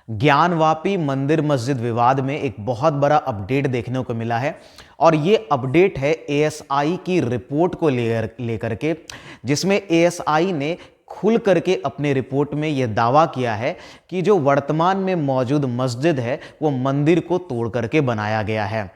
ज्ञानवापी मंदिर मस्जिद विवाद में एक बहुत बड़ा अपडेट देखने को मिला है और ये अपडेट है एएसआई की रिपोर्ट को लेकर के, जिसमें एएसआई ने खुल करके अपने रिपोर्ट में यह दावा किया है कि जो वर्तमान में मौजूद मस्जिद है वो मंदिर को तोड़ करके बनाया गया है।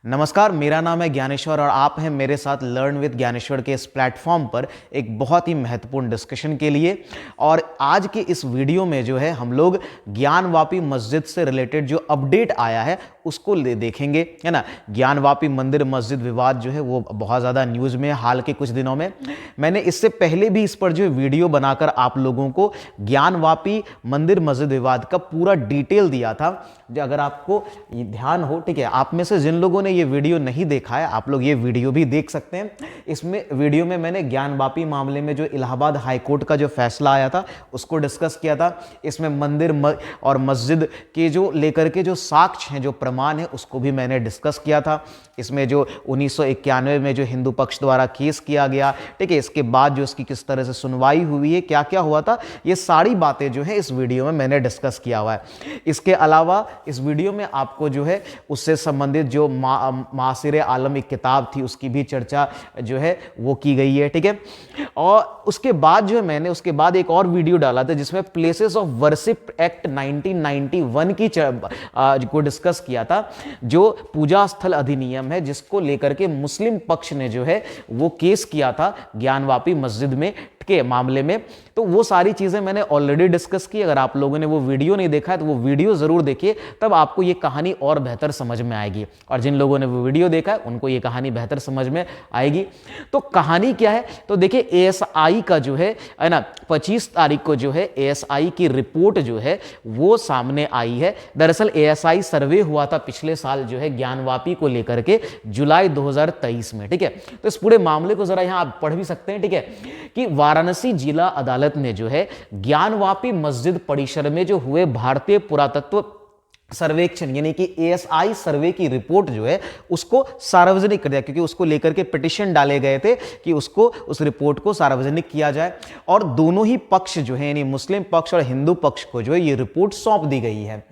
नमस्कार, मेरा नाम है ज्ञानेश्वर और आप हैं मेरे साथ लर्न विद ज्ञानेश्वर के इस प्लेटफॉर्म पर एक बहुत ही महत्वपूर्ण डिस्कशन के लिए। और आज के इस वीडियो में जो है हम लोग ज्ञानवापी मस्जिद से रिलेटेड जो अपडेट आया है उसको देखेंगे, है ना। ज्ञानवापी मंदिर मस्जिद विवाद जो है वो बहुत ज़्यादा न्यूज़ में हाल के कुछ दिनों में। मैंने इससे पहले भी इस पर जो वीडियो बनाकर आप लोगों को ज्ञानवापी मंदिर मस्जिद विवाद का पूरा डिटेल दिया था। अगर आपको ध्यान हो, ठीक है, आप में से जिन लोगों ने ये वीडियो नहीं देखा है आप लोग ये वीडियो भी देख सकते हैं। इसमें वीडियो में मैंने ज्ञानवापी मामले में जो इलाहाबाद हाई कोर्ट का जो फैसला आया था उसको डिस्कस किया था। इसमें मंदिर और मस्जिद के जो लेकर के जो साक्ष्य हैं, जो प्रमाण है, उसको भी मैंने डिस्कस किया था। इसमें जो 1991 में जो हिंदू पक्ष द्वारा केस किया गया, ठीक है, इसके बाद जो इसकी किस तरह से सुनवाई हुई है, क्या क्या हुआ था, ये सारी बातें जो है इस वीडियो में मैंने डिस्कस किया हुआ है। इसके अलावा इस वीडियो में आपको जो है उससे संबंधित जो मासिर आलम एक किताब थी उसकी भी चर्चा जो है वो की गई है, ठीक है। और उसके बाद जो है मैंने उसके बाद एक और वीडियो डाला था जिसमें प्लेसेस ऑफ वर्शिप एक्ट 1991 की को डिस्कस किया था, जो पूजा स्थल अधिनियम है जिसको लेकर के मुस्लिम पक्ष ने जो है वो केस किया था ज्ञानवापी मस्जिद में के मामले में। तो वो सारी चीजें मैंने ऑलरेडी डिस्कस की। अगर आप लोगों ने वो वीडियो नहीं देखा है तो वो वीडियो जरूर देखिए, तब आपको ये कहानी और बेहतर समझ में आएगी। और जिन लोगों ने वो वीडियो देखा है उनको ये कहानी बेहतर समझ में आएगी। तो कहानी क्या है, तो देखिए एएसआई का जो है ना 25 तारीख को जो है एएसआई की रिपोर्ट जो है वो सामने आई है। दरअसल एएसआई सर्वे हुआ था पिछले साल जो है ज्ञानवापी को लेकर के जुलाई 2023 में, ठीक है। तो इस पूरे मामले को जरा यहां आप पढ़ भी सकते हैं, ठीक है, कि वाराणसी जिला अदालत ने जो है ज्ञानवापी मस्जिद परिसर में जो हुए भारतीय पुरातत्व सर्वेक्षण यानी कि एएसआई सर्वे की रिपोर्ट जो है उसको सार्वजनिक कर दिया, क्योंकि उसको लेकर के पिटीशन डाले गए थे कि उसको उस रिपोर्ट को सार्वजनिक किया जाए। और दोनों ही पक्ष जो है यानी मुस्लिम पक्ष और हिंदू पक्ष को जो है ये रिपोर्ट सौंप दी गई है।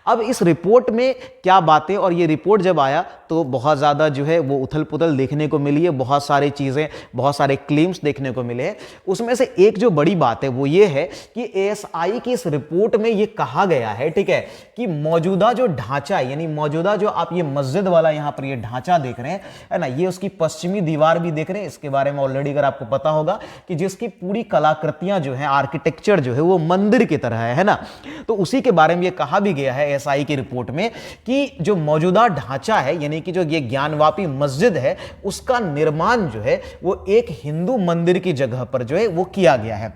अब इस रिपोर्ट में क्या बातें, और ये रिपोर्ट जब आया तो बहुत ज़्यादा जो है वो उथल पुथल देखने को मिली है, बहुत सारी चीज़ें, बहुत सारे क्लेम्स देखने को मिले हैं। उसमें से एक जो बड़ी बात है वो ये है कि एएसआई की इस रिपोर्ट में ये कहा गया है, ठीक है, कि मौजूदा जो ढांचा है यानी मौजूदा जो आप ये मस्जिद वाला यहाँ पर ये ढांचा देख रहे हैं, है ना, ये उसकी पश्चिमी दीवार भी देख रहे हैं। इसके बारे में ऑलरेडी अगर आपको पता होगा कि जिसकी पूरी कलाकृतियां जो है, आर्किटेक्चर जो है वो मंदिर की तरह है ना। तो उसी के बारे में ये कहा भी गया है एएसआई की रिपोर्ट में कि जो मौजूदा ढांचा है यानी कि जो ये ज्ञानवापी मस्जिद है उसका निर्माण जो है वो एक हिंदू मंदिर की जगह पर जो है वो किया गया है।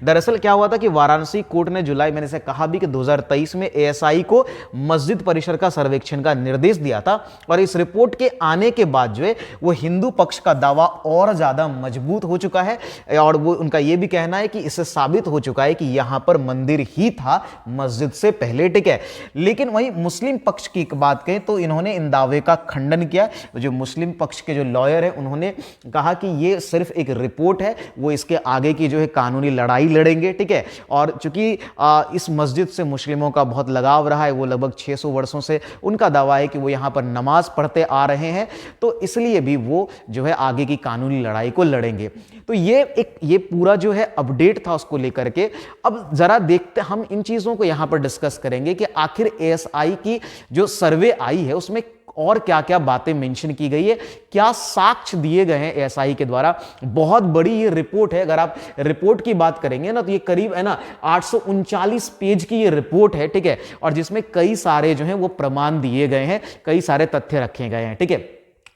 दरअसल क्या हुआ था कि वाराणसी कोर्ट ने जुलाई, मैंने से कहा भी कि 2023 में एएसआई को मस्जिद परिसर का सर्वेक्षण का निर्देश दिया था। और इस रिपोर्ट के आने के बाद जो है वो हिंदू पक्ष का दावा और ज्यादा मजबूत हो चुका है और वो उनका ये भी कहना है कि इससे साबित हो चुका है कि यहां पर मंदिर ही था मस्जिद से पहले, ठीक है। लेकिन वहीं मुस्लिम पक्ष की बात करें तो इन्होंने इन दावे का खंडन किया। जो मुस्लिम पक्ष के जो लॉयर है उन्होंने कहा कि ये सिर्फ एक रिपोर्ट है, वो इसके आगे की जो है कानूनी लड़ाई लड़ेंगे, ठीक है। और चूंकि इस मस्जिद से मुस्लिमों का बहुत लगाव रहा है, वो लगभग 600 वर्षों से उनका दावा है कि वो यहां पर नमाज पढ़ते आ रहे हैं, तो इसलिए भी वो जो है आगे की कानूनी लड़ाई को लड़ेंगे। तो ये पूरा जो है अपडेट था उसको लेकर के। अब जरा देखते हम इन चीजों को यहां पर डिस्कस करेंगे कि आखिर एएसआई की जो सर्वे आई है उसमें और क्या क्या बातें मेंशन की गई है, क्या साक्ष्य दिए गए हैं एएसआई के द्वारा। बहुत बड़ी ये रिपोर्ट है। अगर आप रिपोर्ट की बात करेंगे ना तो ये करीब है ना 839 पेज की ये रिपोर्ट है, ठीक है, और जिसमें कई सारे जो हैं वो प्रमाण दिए गए हैं, कई सारे तथ्य रखे गए हैं, ठीक है।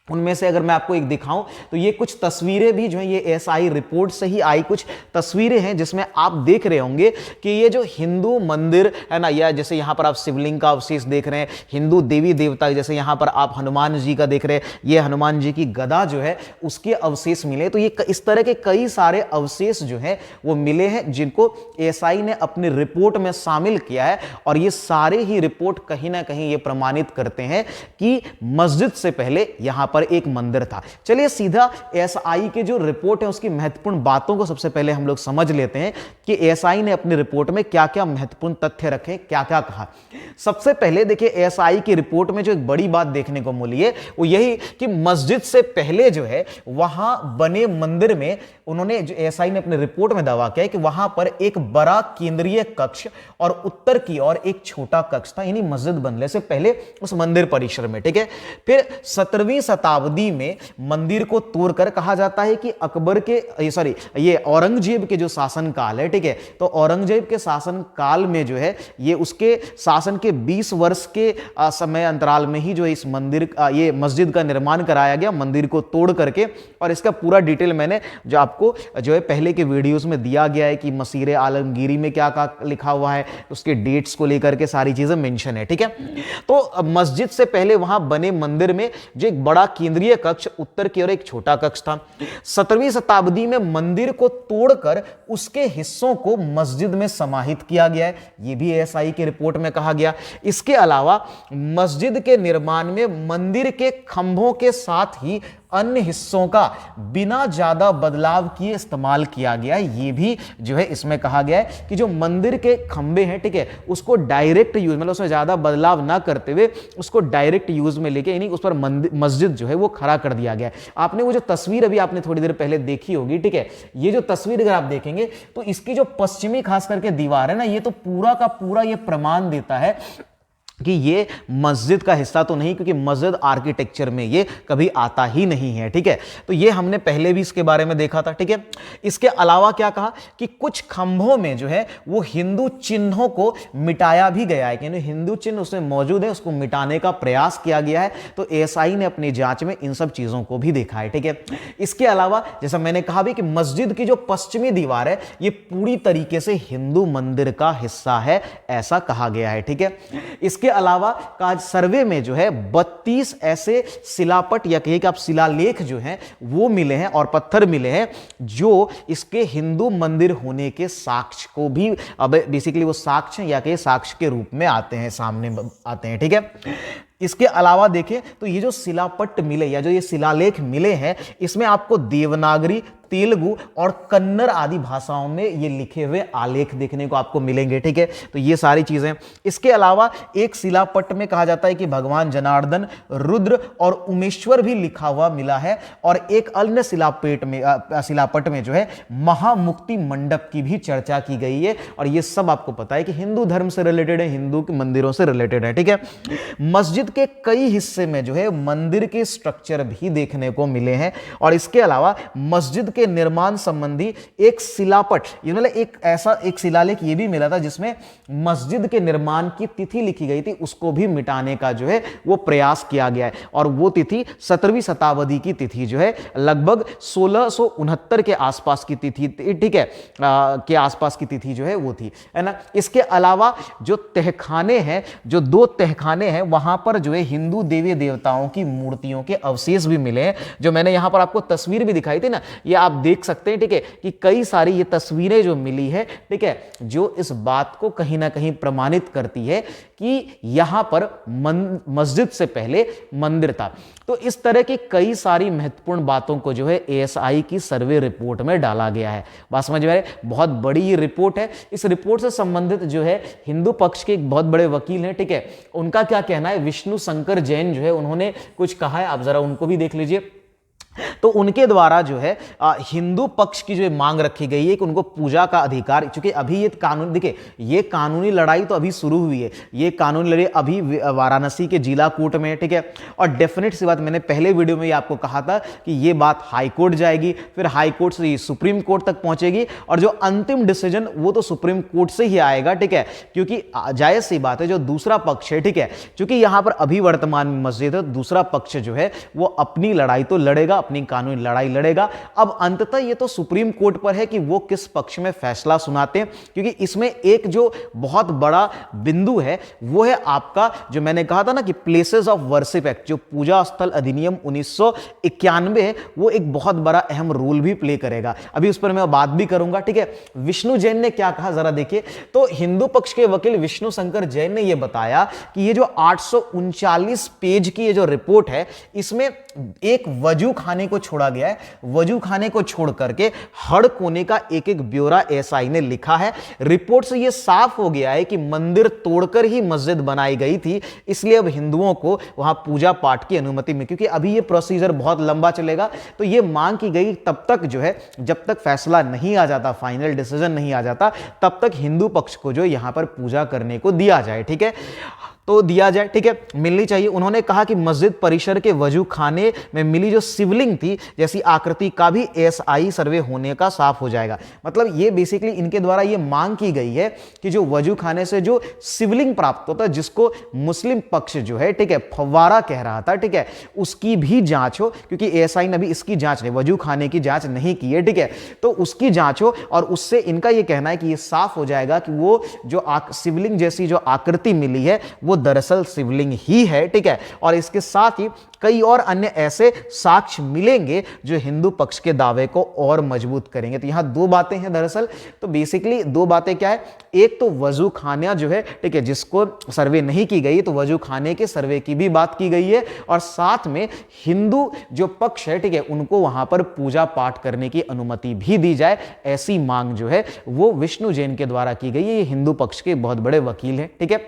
उनमें से अगर मैं आपको एक दिखाऊं तो ये कुछ तस्वीरें भी जो है ये एएसआई रिपोर्ट से ही आई कुछ तस्वीरें हैं जिसमें आप देख रहे होंगे कि ये जो हिंदू मंदिर है ना, या जैसे यहां पर आप शिवलिंग का अवशेष देख रहे हैं, हिंदू देवी देवता, जैसे यहां पर आप हनुमान जी का देख रहे हैं, ये हनुमान जी की गदा जो है उसके अवशेष मिले। तो ये इस तरह के कई सारे अवशेष जो है वो मिले हैं जिनको एएसआई ने अपनी रिपोर्ट में शामिल किया है। और ये सारे ही रिपोर्ट कहीं ना कहीं ये प्रमाणित करते हैं कि मस्जिद से पहले यहां पर पर एक मंदिर था। चलिए सीधा एएसआई के जो रिपोर्ट है उसकी महत्वपूर्ण बातों को सबसे पहले हम लोग समझ लेते हैं कि एएसआई ने अपनी रिपोर्ट में क्या क्या महत्वपूर्ण तथ्य रखे, क्या क्या कहा। सबसे पहले देखिए एएसआई की रिपोर्ट में जो एक बड़ी बात देखने को मिली है वो यही कि मस्जिद से पहले जो है वहां बने मंदिर में उन्होंने, जो एएसआई ने अपने रिपोर्ट में दावा किया है कि वहां पर एक बड़ा केंद्रीय कक्ष और उत्तर की ओर एक छोटा कक्ष था, यानी मस्जिद बनने से पहले उस मंदिर परिसर में। ठीक है, फिर 17वीं शताब्दी में मंदिर को तोड़कर कहा जाता है कि अकबर के ये औरंगजेब के जो शासन काल है, ठीक है, तो औरंगजेब के शासन काल में जो है ये उसके शासन के 20 वर्ष के समय अंतराल में ही जो इस मंदिर ये मस्जिद का निर्माण कराया गया, मंदिर को तोड़ करके। और इसका पूरा डिटेल मैंने जो आपको जो है पहले के वीडियोस में दिया गया है कि मसीरे आलमगीरी में क्या क्या लिखा हुआ है, उसके डेट्स को लेकर के सारी चीजें मेंशन है। ठीक है, तो मस्जिद से पहले वहां बने मंदिर में जो एक बड़ा केंद्रीय कक्ष, उत्तर की ओर एक छोटा कक्ष था। 17वीं शताब्दी में मंदिर को तोड़कर उसके हिस्सों को मस्जिद में समाहित किया गया है, यह भी एएसआई की रिपोर्ट में कहा गया। इसके अलावा मस्जिद के निर्माण में मंदिर के खंभों के साथ ही अन्य हिस्सों का बिना ज्यादा बदलाव किए इस्तेमाल किया गया है, ये भी जो है इसमें कहा गया है कि जो मंदिर के खंभे हैं, ठीक है, उसको डायरेक्ट यूज, मतलब उसमें ज्यादा बदलाव ना करते हुए उसको डायरेक्ट यूज में लेके, यानी उस पर मस्जिद जो है वो खड़ा कर दिया गया है। आपने वो जो तस्वीर अभी आपने थोड़ी देर पहले देखी होगी, ठीक है, ये जो तस्वीर अगर आप देखेंगे तो इसकी जो पश्चिमी खास करके दीवार है ना, ये तो पूरा का पूरा ये प्रमाण देता है कि ये मस्जिद का हिस्सा तो नहीं, क्योंकि मस्जिद आर्किटेक्चर में ये कभी आता ही नहीं है। ठीक है, तो ये हमने पहले भी इसके बारे में देखा था। ठीक है, इसके अलावा क्या कहा कि कुछ खंभों में जो है वो हिंदू चिन्हों को मिटाया भी गया है, कि हिंदू चिन्ह उसमें मौजूद है, उसको मिटाने का प्रयास किया गया है। तो एएसआई ने अपनी जांच में इन सब चीजों को भी देखा है। ठीक है, इसके अलावा जैसा मैंने कहा भी कि मस्जिद की जो पश्चिमी दीवार है ये पूरी तरीके से हिंदू मंदिर का हिस्सा है, ऐसा कहा गया है। ठीक है, इसके अलावा का सर्वे में जो है 32 ऐसे शिलापट या कहिए कि आप शिलालेख जो हैं वो मिले हैं और पत्थर मिले हैं जो इसके हिंदू मंदिर होने के साक्ष्य को भी, अब बेसिकली वो साक्ष्य या कहिए साक्ष्य के रूप में आते हैं, सामने आते हैं। ठीक है, इसके अलावा देखें तो ये जो शिलापट्ट मिले या जो ये शिलालेख मिले हैं इसमें आपको देवनागरी, तेलुगु और कन्नड़ आदि भाषाओं में ये लिखे हुए आलेख देखने को आपको मिलेंगे। ठीक है, तो ये सारी चीजें। इसके अलावा एक शिलापट्ट में कहा जाता है कि भगवान जनार्दन, रुद्र और उमेश्वर भी लिखा हुआ मिला है, और एक अन्य शिलापट्ट में जो है महामुक्ति मंडप की भी चर्चा की गई है। और ये सब आपको पता है कि हिंदू धर्म से रिलेटेड है, हिंदू के मंदिरों से रिलेटेड है। ठीक है, मस्जिद के कई हिस्से में जो है मंदिर के स्ट्रक्चर भी देखने को मिले हैं। और इसके अलावा मस्जिद के निर्माण संबंधी एक शिलापट, मतलब एक शिलालेख ये भी मिला था जिसमें मस्जिद के निर्माण की तिथि लिखी गई थी, उसको भी मिटाने का जो है वो प्रयास किया गया है। और वो तिथि 17वीं शताब्दी की तिथि जो है लगभग 1669 के आसपास की तिथि, ठीक है, के आसपास की तिथि जो है वो थी, है ना। इसके अलावा जो तहखाने हैं, जो 2 तहखाने हैं, वहां पर जो है हिंदू देवी देवताओं की मूर्तियों के अवशेष भी मिले हैं, जो मैंने यहां पर आपको तस्वीर भी दिखाई थी ना, ये आप देख सकते हैं। ठीक है, कि कई सारी ये तस्वीरें जो मिली है, ठीक है, जो इस बात को कहीं ना कहीं प्रमाणित करती है कि यहां पर मस्जिद से पहले मंदिर था। तो इस तरह की कई सारी महत्वपूर्ण बातों को जो है एएसआई की सर्वे रिपोर्ट में डाला गया है। बात समझ में आ रही है? बहुत बड़ी ये रिपोर्ट है। इस रिपोर्ट से संबंधित जो है हिंदू पक्ष के एक बहुत बड़े वकील हैं, ठीक है, उनका क्या कहना है, विष्णु शंकर जैन जो है उन्होंने कुछ कहा है, आप जरा उनको भी देख लीजिए। तो उनके द्वारा जो है हिंदू पक्ष की जो मांग रखी गई है कि उनको पूजा का अधिकार, क्योंकि अभी ये कानून, देखिए ये कानूनी लड़ाई तो अभी शुरू हुई है, ये कानूनी लड़ाई अभी वाराणसी के जिला कोर्ट में है, ठीक है, और डेफिनेट सी बात, मैंने पहले वीडियो में आपको कहा था कि ये बात हाई कोर्ट जाएगी, फिर हाई कोर्ट से सुप्रीम कोर्ट तक पहुंचेगी, और जो अंतिम डिसीजन वो तो सुप्रीम कोर्ट से ही आएगा, ठीक है, क्योंकि जायज सी बात है जो दूसरा पक्ष है, ठीक है, क्योंकि यहां पर अभी वर्तमान में मस्जिद है, दूसरा पक्ष जो है वो अपनी लड़ाई तो लड़ेगा, अपनी कानूनी लड़ाई लड़ेगा। अब अंततः ये तो सुप्रीम कोर्ट पर है कि वो किस पक्ष में फैसला सुनाते हैं, क्योंकि इसमें एक जो बहुत बड़ा बिंदु है वो है आपका, जो मैंने कहा था ना कि प्लेसेस ऑफ वर्शिप एक्ट, जो पूजा स्थल अधिनियम 1991 है, वो एक बहुत बड़ा अहम रोल भी प्ले करेगा। अभी उस पर मैं बात भी करूंगा, ठीक है। विष्णु जैन ने क्या कहा जरा देखिए, तो हिंदू पक्ष के वकील विष्णु शंकर जैन ने यह बताया कि ये जो 839 पेज की ये जो रिपोर्ट है, इसमें एक वजू खाने को छोड़ा गया है। वजू खाने को छोड़ करके हर कोने का एक एक ब्यौरा एएसआई ने लिखा है। रिपोर्ट से यह साफ हो गया है कि मंदिर तोड़कर ही मस्जिद बनाई गई थी, इसलिए अब हिंदुओं को वहां पूजा पाठ की अनुमति मिली। क्योंकि अभी यह प्रोसीजर बहुत लंबा चलेगा, तो यह मांग की गई तब तक जो है, जब तक फैसला नहीं आ जाता, फाइनल डिसीजन नहीं आ जाता, तब तक हिंदू पक्ष को जो यहां पर पूजा करने को दिया जाए। ठीक है, तो दिया जाए, ठीक है, मिलनी चाहिए। उन्होंने कहा कि मस्जिद परिसर के वजू खाने में मिली जो शिवलिंग थी जैसी आकृति का भी एएसआई सर्वे होने का साफ हो जाएगा। मतलब ये बेसिकली इनके द्वारा ये मांग की गई है कि जो वजू खाने से जो शिवलिंग प्राप्त होता है, जिसको मुस्लिम पक्ष जो है, ठीक है, फव्वारा कह रहा था, ठीक है, उसकी भी जांच हो। क्योंकि एएसआई ने अभी इसकी जांच नहीं, वजू खाने की जांच नहीं की है, ठीक है, तो उसकी जांच हो और उससे इनका यह कहना है कि यह साफ हो जाएगा कि वो जो शिवलिंग जैसी जो आकृति मिली है वो दरअसल शिवलिंग ही है। ठीक है, और इसके साथ ही कई और अन्य ऐसे साक्ष्य मिलेंगे जो हिंदू पक्ष के दावे को और मजबूत करेंगे। तो यहां दो बातें हैं दरअसल। तो बेसिकली दो बातें क्या है, एक तो वजू खाना जो है, ठीक है, जिसको सर्वे नहीं की गई, तो वजू खाने के सर्वे की भी बात की गई है, और साथ में हिंदू जो पक्ष है, ठीक है, उनको वहां पर पूजा पाठ करने की अनुमति भी दी जाए, ऐसी मांग जो है वो विष्णु जैन के द्वारा की गई है। ये हिंदू पक्ष के बहुत बड़े वकील हैं। ठीक है,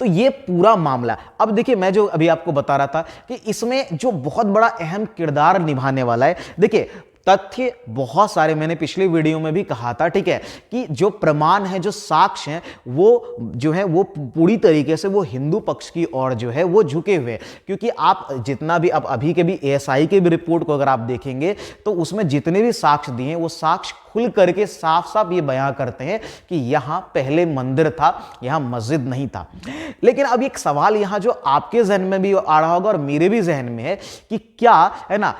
तो ये पूरा मामला। अब देखिए, मैं जो अभी आपको बता रहा था कि इसमें जो बहुत बड़ा अहम किरदार निभाने वाला है, देखिए तथ्य बहुत सारे मैंने पिछले वीडियो में भी कहा था, ठीक है, कि जो प्रमाण है, जो साक्ष्य हैं, वो जो है वो पूरी तरीके से वो हिंदू पक्ष की ओर जो है वो झुके हुए हैं। क्योंकि आप जितना भी अब अभी के भी एएसआई के भी रिपोर्ट को अगर आप देखेंगे तो उसमें जितने भी साक्ष्य दिए हैं वो साक्ष्य खुल करके साफ साफ ये बयां करते हैं कि यहां पहले मंदिर था, यहां मस्जिद नहीं था। लेकिन अब एक सवाल यहां जो आपके जहन में भी आ रहा होगा और मेरे भी जहन में है कि क्या है ना,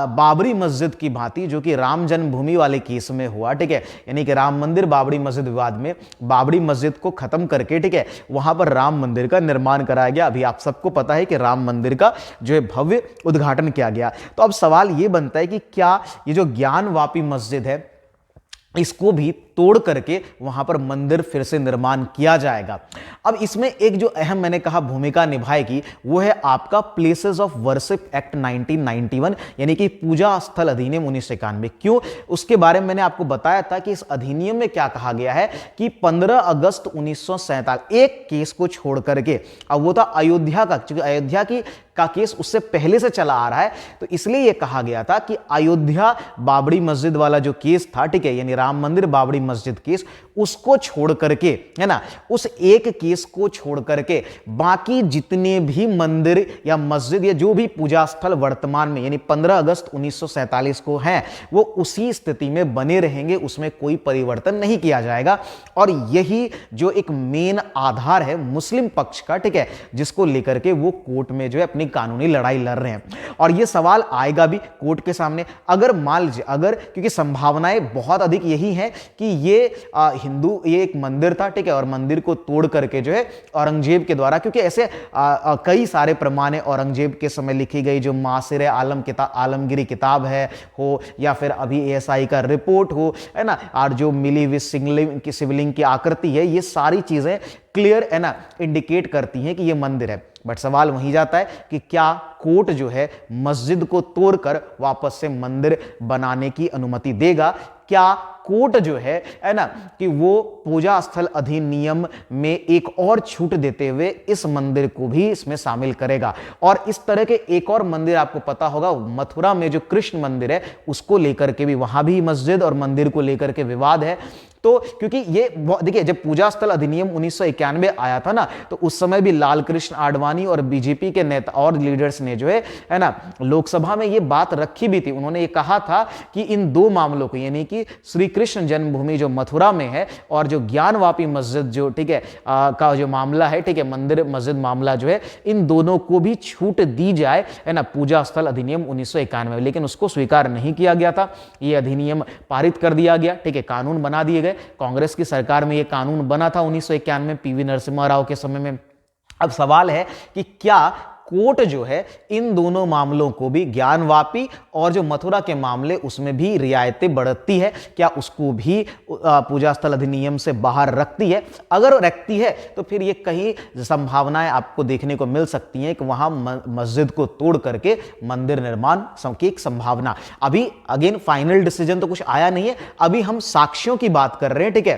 बाबरी मस्जिद की भांति जो कि राम जन्मभूमि वाले केस में हुआ, ठीक है, यानी कि राम मंदिर बाबरी मस्जिद विवाद में बाबरी मस्जिद को खत्म करके, ठीक है, वहां पर राम मंदिर का निर्माण कराया गया। अभी आप सबको पता है कि राम मंदिर का जो है भव्य उद्घाटन किया गया। तो अब सवाल यह बनता है कि क्या ये जो ज्ञानवापी मस्जिद है इसको भी तोड़ करके वहां पर मंदिर फिर से निर्माण किया जाएगा। अब इसमें एक जो अहम मैंने कहा भूमिका निभाएगी वो है आपका प्लेसेस ऑफ वर्शिप एक्ट 1991, यानी कि पूजा स्थल अधिनियम 1991। क्यों, उसके बारे में मैंने आपको बताया था कि इस अधिनियम में क्या कहा गया है कि 15 अगस्त 1947 एक केस को छोड़ करके, अब वो था अयोध्या का, क्योंकि अयोध्या का केस उससे पहले से चला आ रहा है, तो इसलिए यह कहा गया था कि अयोध्या बाबरी मस्जिद वाला जो केस था, ठीक है, यानी राम मंदिर बाबरी मस्जिद केस, उसको छोड़ करके, है ना, उस एक केस को छोड़ करके बाकी जितने भी मंदिर या मस्जिद या जो भी पूजा स्थल वर्तमान में यानी 15 अगस्त 1947 को हैं, वो उसी स्थिति में बने रहेंगे, उसमें कोई परिवर्तन नहीं किया जाएगा। और यही जो एक मेन आधार है मुस्लिम पक्ष का, ठीक है, जिसको लेकर के वो कोर्ट में जो है अपनी कानूनी लड़ाई लड़ रहे हैं। और ये सवाल आएगा भी कोर्ट के सामने, अगर मान लीजिए, अगर, क्योंकि संभावनाएं बहुत अधिक यही है कि ये हिंदू, ये एक मंदिर था, ठीक है, और मंदिर को तोड़ करके जो है औरंगजेब के द्वारा, क्योंकि ऐसे कई सारे प्रमाण है, औरंगजेब के समय लिखी गई जो मासिर आलमगिरी किताब है हो, या फिर अभी एएसआई का रिपोर्ट हो, है ना, और जो मिली हुई शिवलिंग की आकृति है, ये सारी चीजें क्लियर है ना इंडिकेट करती हैं कि ये मंदिर है। बट सवाल वहीं जाता है कि क्या कोर्ट जो है मस्जिद को तोड़कर वापस से मंदिर बनाने की अनुमति देगा? क्या कोर्ट जो है ना कि वो पूजा स्थल अधिनियम में एक और छूट देते हुए इस मंदिर को भी इसमें शामिल करेगा? और इस तरह के एक और मंदिर आपको पता होगा, मथुरा में जो कृष्ण मंदिर है उसको लेकर के भी, वहां भी मस्जिद और मंदिर को लेकर के विवाद है। तो क्योंकि ये देखिए, जब पूजा स्थल अधिनियम 1991 आया था ना, तो उस समय भी लाल कृष्ण आडवाणी और बीजेपी के नेता और लीडर्स ने जो है ना लोकसभा में ये बात रखी भी थी। उन्होंने ये कहा था कि इन दो मामलों को, यानी कि श्री कृष्ण जन्मभूमि जो मथुरा में है और जो ज्ञानवापी मस्जिद जो, ठीक है, का जो मामला है, ठीक है, मंदिर मस्जिद मामला जो है, इन दोनों को भी छूट दी जाए, है ना, पूजा स्थल अधिनियम 1991 में। लेकिन उसको स्वीकार नहीं किया गया था, ये अधिनियम पारित कर दिया गया, ठीक है, कानून बना दिए गए। कांग्रेस की सरकार में यह कानून बना था 1991 में, पीवी नरसिम्हा राव के समय में। अब सवाल है कि क्या कोर्ट जो है इन दोनों मामलों को भी, ज्ञानवापी और जो मथुरा के मामले, उसमें भी रियायतें बढ़ती है क्या, उसको भी पूजा स्थल अधिनियम से बाहर रखती है? अगर रखती है तो फिर ये कहीं संभावनाएं आपको देखने को मिल सकती हैं कि वहां मस्जिद को तोड़ करके मंदिर निर्माण की एक संभावना। अभी अगेन फाइनल डिसीजन तो कुछ आया नहीं है, अभी हम साक्ष्यों की बात कर रहे हैं, ठीक है।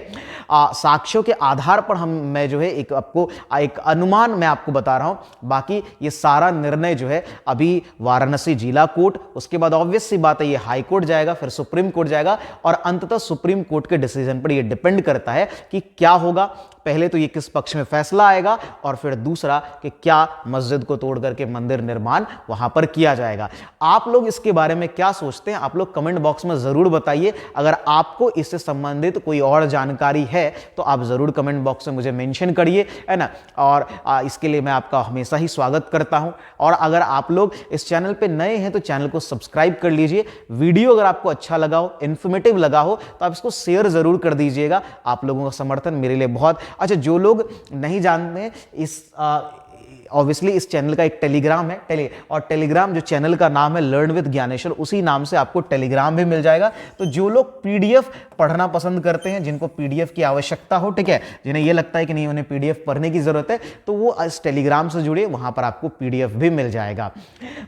साक्ष्यों के आधार पर मैं जो है एक आपको एक अनुमान मैं आपको बता रहा हूं। बाकी ये सारा निर्णय जो है अभी वाराणसी जिला कोर्ट, उसके बाद ऑब्वियस सी बात है ये हाई कोर्ट जाएगा, फिर सुप्रीम कोर्ट जाएगा और अंततः सुप्रीम कोर्ट के डिसीजन पर ये डिपेंड करता है कि क्या होगा। पहले तो ये किस पक्ष में फैसला आएगा और फिर दूसरा कि क्या मस्जिद को तोड़ करके मंदिर निर्माण वहां पर किया जाएगा। आप लोग इसके बारे में क्या सोचते हैं, आप लोग कमेंट बॉक्स में जरूर बताइए। अगर आपको इससे संबंधित कोई और जानकारी है तो आप जरूर कमेंट बॉक्स में मुझे मेंशन करिए, है ना। और इसके लिए मैं आपका हमेशा ही स्वागत करता हूं। और अगर आप लोग इस चैनल पे नए हैं तो चैनल को सब्सक्राइब कर लीजिए। वीडियो अगर आपको अच्छा लगा हो, इंफॉर्मेटिव लगा हो तो आप इसको शेयर जरूर कर दीजिएगा। आप लोगों का समर्थन मेरे लिए बहुत अच्छा। जो लोग नहीं जानते इस ऑब्वियसली इस चैनल का एक टेलीग्राम है, और टेलीग्राम जो चैनल का नाम है लर्न विद ज्ञानेश्वर, उसी नाम से आपको टेलीग्राम भी मिल जाएगा। तो जो लोग पीडीएफ पढ़ना पसंद करते हैं, जिनको पीडीएफ की आवश्यकता हो, ठीक है, जिन्हें ये लगता है कि नहीं उन्हें पीडीएफ पढ़ने की जरूरत है, तो वो इस टेलीग्राम से जुड़िए, वहां पर आपको पीडीएफ भी मिल जाएगा।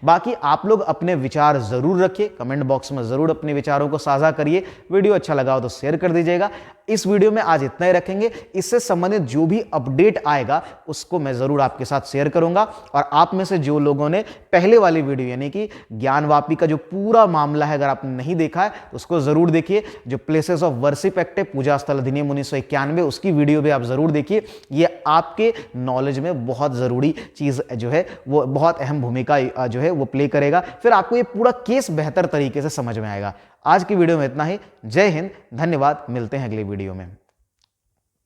बाकी आप लोग अपने विचार जरूर रखिए, कमेंट बॉक्स में जरूर अपने विचारों को साझा करिए। वीडियो अच्छा लगा हो तो शेयर कर दीजिएगा। इस वीडियो में आज इतना ही रखेंगे। इससे संबंधित जो भी अपडेट आएगा उसको मैं जरूर आपके साथ शेयर करूंगा। और आप में से जो लोगों ने पहले वाली वीडियो यानी कि ज्ञानवापी का जो पूरा मामला है, अगर आपने नहीं देखा है तो उसको जरूर देखिए। जो प्लेसेस ऑफ वर्शिप एक्ट है, पूजा स्थल अधिनियम 1991, उसकी वीडियो भी आप जरूर देखिए। ये आपके नॉलेज में बहुत जरूरी चीज जो है, वो बहुत अहम भूमिका जो है वो प्ले करेगा। फिर आपको ये पूरा केस बेहतर तरीके से समझ में आएगा। आज की वीडियो में इतना ही। जय हिंद, धन्यवाद, मिलते हैं अगली वीडियो में।